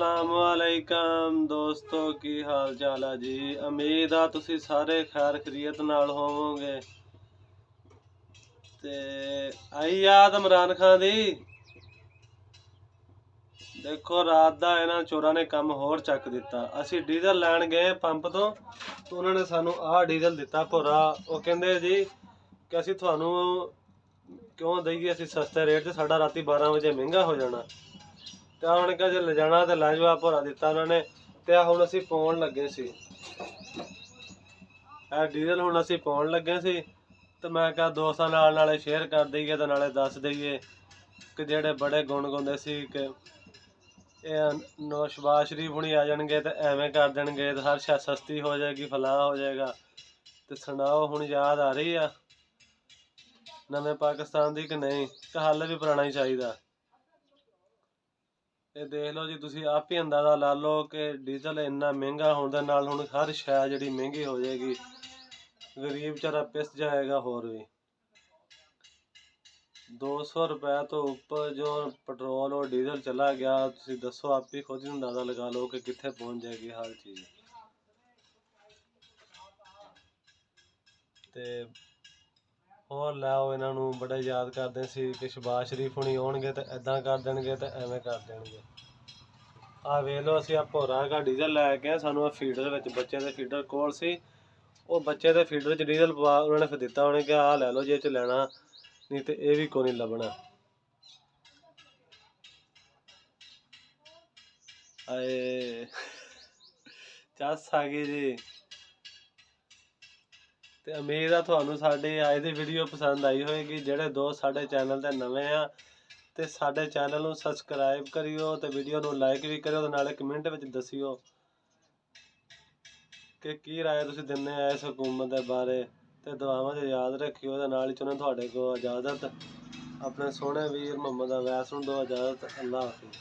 अस्सलामुअलैकुम दोस्तों की हाल चाल है जी। उम्मीद आ तुसी सारे खैर खरीयत नाल होवोगे। ते आई याद इमरान खान दी। देखो रात दा इन्हां चोरां ने काम होर चक दिता। असी डीजल लैण गए पंप तो उन्होंने सानू आह डीजल दिता भोरा। वो कहंदे जी कि असी तुहानू क्यों दईए, असी सस्ते रेट ते साडा राती 12 वजे महंगा हो जाना। तो उन्होंने कहा जे ले जाना तो लै जाओ, भोरा दिता उन्होंने। तो हुण असी पाउण लगे सी डीजल, हुण असी पाउण लगे सी। तो मैं कहा दोस्तां नाल नाले शेयर कर दईए ते नाले दस दईए कि जेड़े बड़े गुण गाउंदे सी कि शहबाज शरीफ हुणी आ जाणगे ते एवें कर देणगे ते हर शै सस्ती हो जाएगी, फलां हो जाएगा। तो सुनाओ हुण याद आ रही आ नवें पाकिस्तान दी कि नहीं, कि हाले भी पुराना ही चाहिदा। ये देख लो जी, तुसी आप ही अंदाजा ला लो कि डीजल इन्ना महंगा होने दे नाल हुण हर शै जिहड़ी महंगी हो जाएगी। गरीब बेचारा पिस जाएगा। होर भी 200 रुपए तो ऊपर जो पेट्रोल और डीजल चला गया, तुसी दसो आप ही खुद ही अंदाजा लगा लो कि कित्थे पहुंच जाएगी हर चीज़। ते होर लैओ इन्हां नूं बड़े याद करदे सी कि शहबाज शरीफ हुणी आउणगे ते इदां कर देणगे ते एवें कर देणगे। आ वेख लो, असी भोरा का डीजल लै के सानू फीडर विच बच्चे दे फीडर कोल सी, वो बच्चे दे फीडर च डीजल पवा उन्होंने फिर दिता। उन्हें कहा आ लै लो जे च लैना, नहीं तो ये भी कोई नहीं लभना। आए चस आ गई जी। ते उम्मीद है तुहानू साडी अज दी वीडियो पसंद आई होएगी। जेड़े दोस्त साडे चैनल ते नवे आ ते साडे चैनल नू सबसक्राइब करियो ते वीडियो नू लाइक भी करियो ते नाले कमेंट विच दसियो कि की राय तुसी दिन्ने आ इस हुकूमत दे बारे। ते दुआवां च याद रखियो ते नाल ही चुनो तुहाडे को इजाजत। अपने सोहणे वीर मुहम्मद अवैस नू दो इजाजत। अल्लाह हाफिज़।